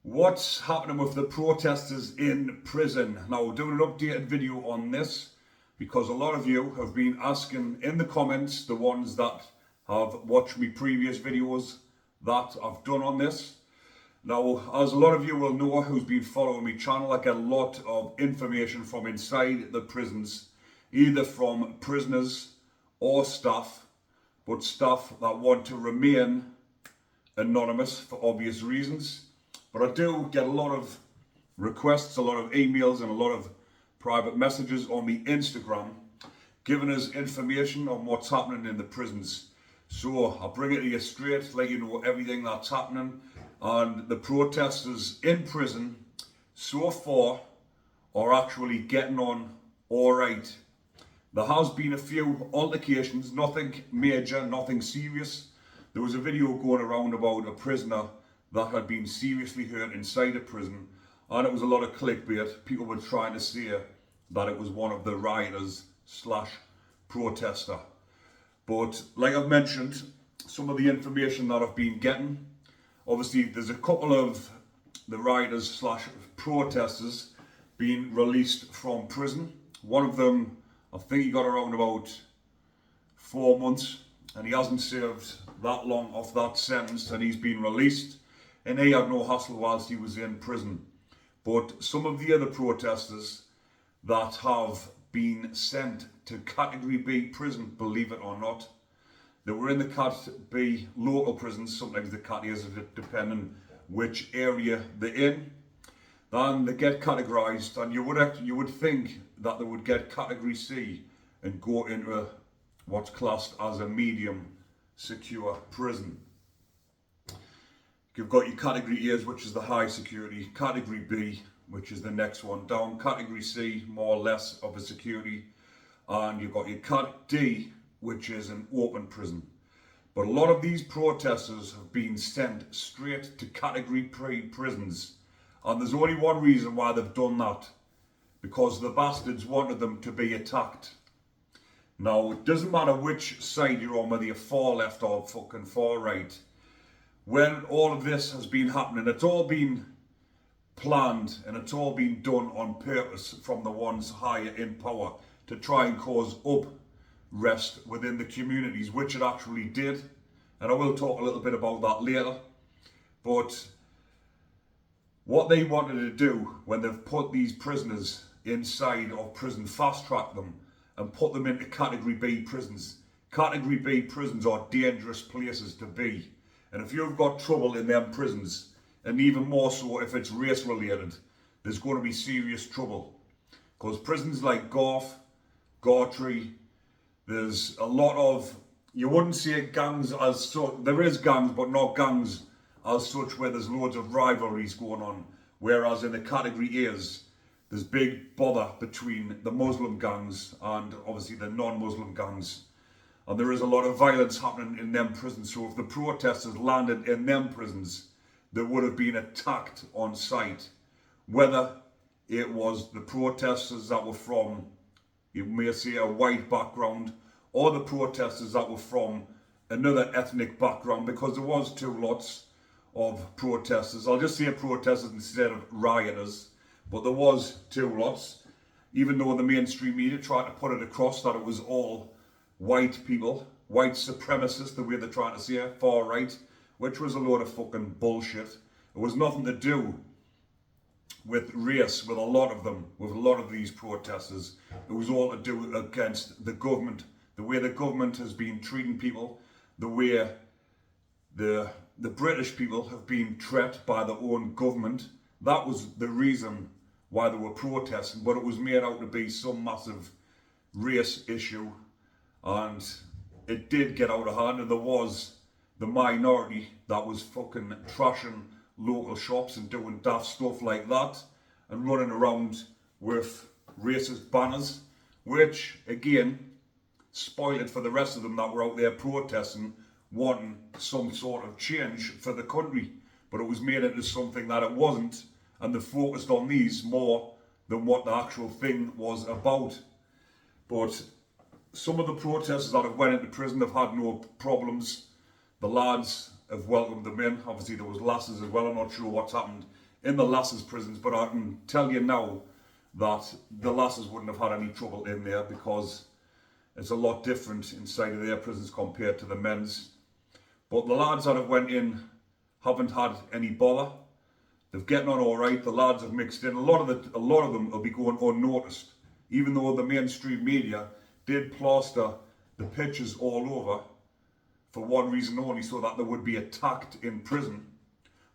What's happening with the protesters in prison? Now, doing an updated video on this because a lot of you have been asking in the comments, the ones that have watched my previous videos that I've done on this. Now, as a lot of you will know who's been following my channel, I get a lot of information from inside the prisons, either from prisoners or staff, but staff that want to remain anonymous for obvious reasons. But I do get a lot of requests, a lot of emails and a lot of private messages on my Instagram giving us information on what's happening in the prisons. So I'll bring it to you straight, let you know everything that's happening. And the protesters in prison so far are actually getting on all right. There has been a few altercations, nothing major, nothing serious. There was a video going around about a prisoner that had been seriously hurt inside a prison, and it was a lot of clickbait. People were trying to say that it was one of the rioters / protester. But like I've mentioned, some of the information that I've been getting, obviously there's a couple of the rioters / protesters being released from prison. One of them, I think he got around about 4 months, and he hasn't served that long off that sentence, and he's been released. And he had no hassle whilst he was in prison. But some of the other protesters that have been sent to Category B prison, believe it or not, they were in the Cat B local prisons, sometimes the Cat A's, depending which area they're in. Then they get categorised, and you would think that they would get Category C and go into what's classed as a medium secure prison. You've got your Category A's, which is the high security, Category B, which is the next one down, Category C, more or less of a security, and you've got your Cat D, which is an open prison. But a lot of these protesters have been sent straight to Category B prisons, and there's only one reason why they've done that, because the bastards wanted them to be attacked. Now, it doesn't matter which side you're on, whether you're far left or fucking far right. When all of this has been happening, it's all been planned and it's all been done on purpose from the ones higher in power to try and cause unrest within the communities, which it actually did. And I will talk a little bit about that later. But what they wanted to do when they've put these prisoners inside of prison, fast-track them and put them into Category B prisons. Category B prisons are dangerous places to be. And if you've got trouble in them prisons, and even more so if it's race related, there's going to be serious trouble. Because prisons like Garth, Gartree, there's a lot of, you wouldn't say gangs as such, there is gangs, but not gangs as such where there's loads of rivalries going on. Whereas in the Category A's, there's big bother between the Muslim gangs and obviously the non-Muslim gangs. And there is a lot of violence happening in them prisons. So if the protesters landed in them prisons, they would have been attacked on sight. Whether it was the protesters that were from, you may say, a white background, or the protesters that were from another ethnic background, because there was two lots of protesters. I'll just say protesters instead of rioters, but there was two lots, even though the mainstream media tried to put it across that it was all white people, white supremacists, the way they're trying to say it, far right, which was a load of fucking bullshit. It was nothing to do with race, with a lot of them, with a lot of these protesters. It was all to do against the government, the way the government has been treating people, the way the British people have been treated by their own government. That was the reason why they were protesting, but it was made out to be some massive race issue. And it did get out of hand, and there was the minority that was fucking trashing local shops and doing daft stuff like that and running around with racist banners, which again spoiled it for the rest of them that were out there protesting, wanting some sort of change for the country. But it was made into something that it wasn't, and they focused on these more than what the actual thing was about. But some of the protesters that have went into prison have had no problems. The lads have welcomed them in. Obviously there was lasses as well. I'm not sure what's happened in the lasses prisons, but I can tell you now that the lasses wouldn't have had any trouble in there, because it's a lot different inside of their prisons compared to the men's. But the lads that have went in haven't had any bother. They're getting on all right. The lads have mixed in. A lot of them will be going unnoticed, even though the mainstream media did plaster the pictures all over for one reason only, so that they would be attacked in prison.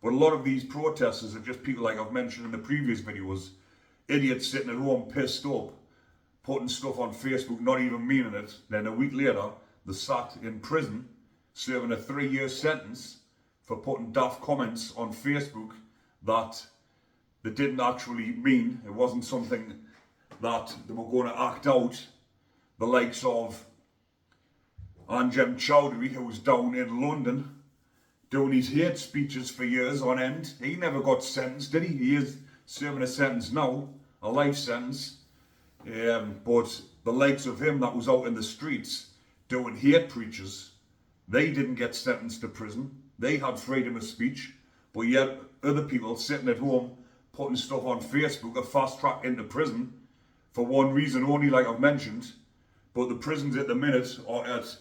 But a lot of these protesters are just people, like I've mentioned in the previous videos, idiots sitting at home pissed up, putting stuff on Facebook, not even meaning it. Then a week later, they're sat in prison, serving a 3-year sentence for putting daft comments on Facebook that they didn't actually mean. It wasn't something that they were going to act out. The likes of Anjem Chowdhury, who was down in London doing his hate speeches for years on end. He never got sentenced, did he? He is serving a sentence now, a life sentence. But the likes of him that was out in the streets doing hate preaches, they didn't get sentenced to prison. They had freedom of speech. But yet other people sitting at home putting stuff on Facebook are fast tracked into prison for one reason only, like I've mentioned. But the prisons at the minute are at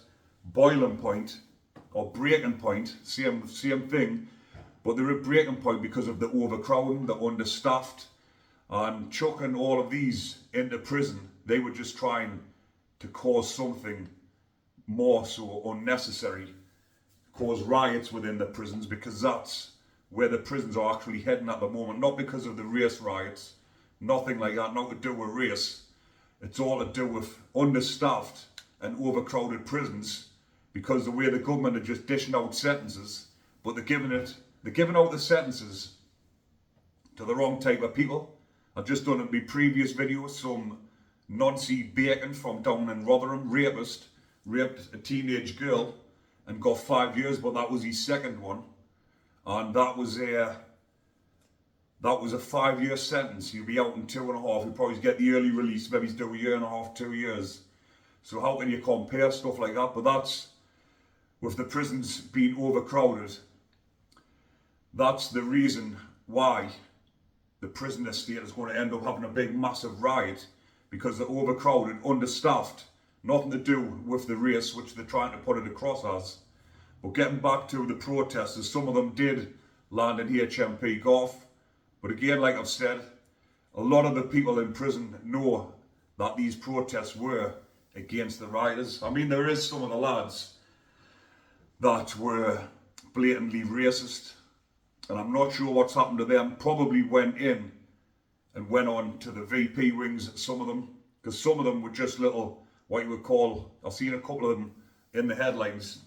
boiling point or breaking point, same thing, but they're at breaking point because of the overcrowding, the understaffed, and chucking all of these into prison. They were just trying to cause something more so unnecessary, cause riots within the prisons, because that's where the prisons are actually heading at the moment. Not because of the race riots, nothing like that, not to do with race. It's all to do with understaffed and overcrowded prisons, because the way the government are just dishing out sentences, but they're giving out the sentences to the wrong type of people. I've just done in my previous video some Nancy Bacon from down in Rotherham, raped a teenage girl and got 5 years, but that was his second one, and that was a 5-year sentence. He'll be out in 2.5. He'll probably get the early release, maybe do 1.5 years, 2 years. So how can you compare stuff like that? But that's, with the prisons being overcrowded, that's the reason why the prison estate is going to end up having a big massive riot, because they're overcrowded, understaffed, nothing to do with the race, which they're trying to put it across as. But getting back to the protesters, some of them did land in HMP Golf, but again, like I've said, a lot of the people in prison know that these protests were against the rioters. I mean, there is some of the lads that were blatantly racist, and I'm not sure what's happened to them. Probably went in and went on to the VP wings, some of them, because some of them were just little, what you would call, I've seen a couple of them in the headlines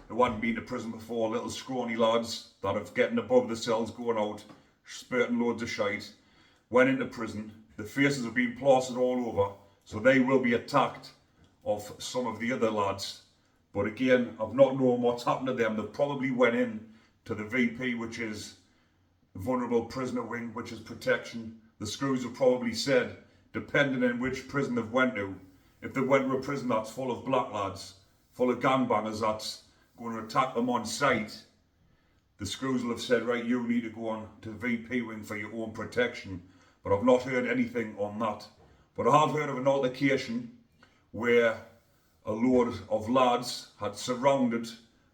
who hadn't been to prison before, little scrawny lads that have getting above the cells, going out, spurting loads of shite, went into prison. The faces have been plastered all over, so they will be attacked of some of the other lads. But again, I've not known what's happened to them. They probably went in to the VP, which is Vulnerable Prisoner Wing, which is protection. The screws have probably said, depending on which prison they've went to, if they went to a prison that's full of black lads, full of gangbangers that's going to attack them on sight, the screws will have said, right, you need to go on to the VP wing for your own protection. But I've not heard anything on that. But I have heard of an altercation where a load of lads had surrounded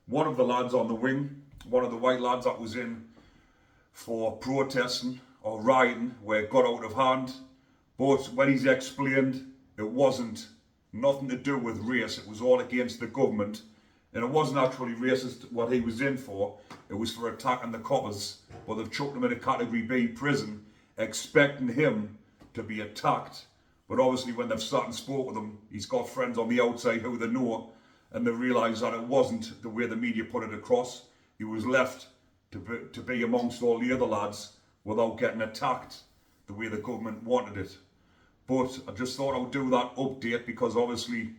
one of the lads on the wing, one of the white lads that was in for protesting or rioting, where it got out of hand. But when he's explained, it wasn't nothing to do with race, it was all against the government, and it wasn't actually racist what he was in for, it was for attacking the coppers. But they've chucked him in a category B prison, expecting him to be attacked. But obviously when they've sat and spoke with him, he's got friends on the outside who they know, and they realise that it wasn't the way the media put it across. He was left to be amongst all the other lads without getting attacked the way the government wanted it. But I just thought I would do that update, because obviously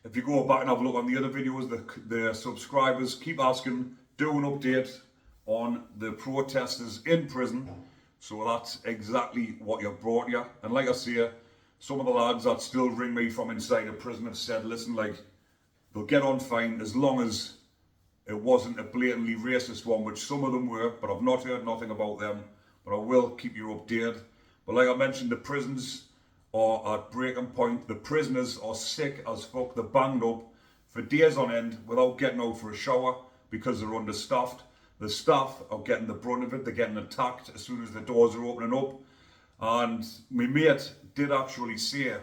if you go back and have a look on the other videos, the subscribers keep asking, do an update on the protesters in prison. So that's exactly what you've brought you. And like I say, some of the lads that still ring me from inside a prison have said, listen, like, they'll get on fine as long as it wasn't a blatantly racist one, which some of them were, but I've not heard nothing about them. But I will keep you updated. But like I mentioned, the prisons are at breaking point. The prisoners are sick as fuck. They're banged up for days on end without getting out for a shower because they're understaffed. The staff are getting the brunt of it. They're getting attacked as soon as the doors are opening up. And my mate did actually say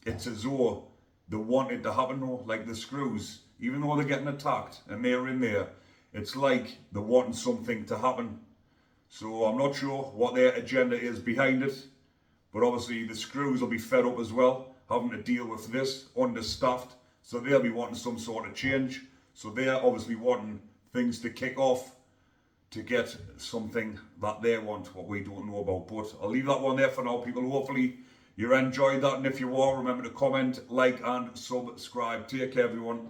it's as though they wanted to happen though, like the screws. Even though they're getting attacked and they're in there, it's like they're wanting something to happen. So I'm not sure what their agenda is behind it. But obviously the screws will be fed up as well, having to deal with this, understaffed. So they'll be wanting some sort of change. So they're obviously wanting things to kick off to get something that they want, what we don't know about. But I'll leave that one there for now, people. Hopefully you enjoyed that. And if you are, remember to comment, like and subscribe. Take care, everyone.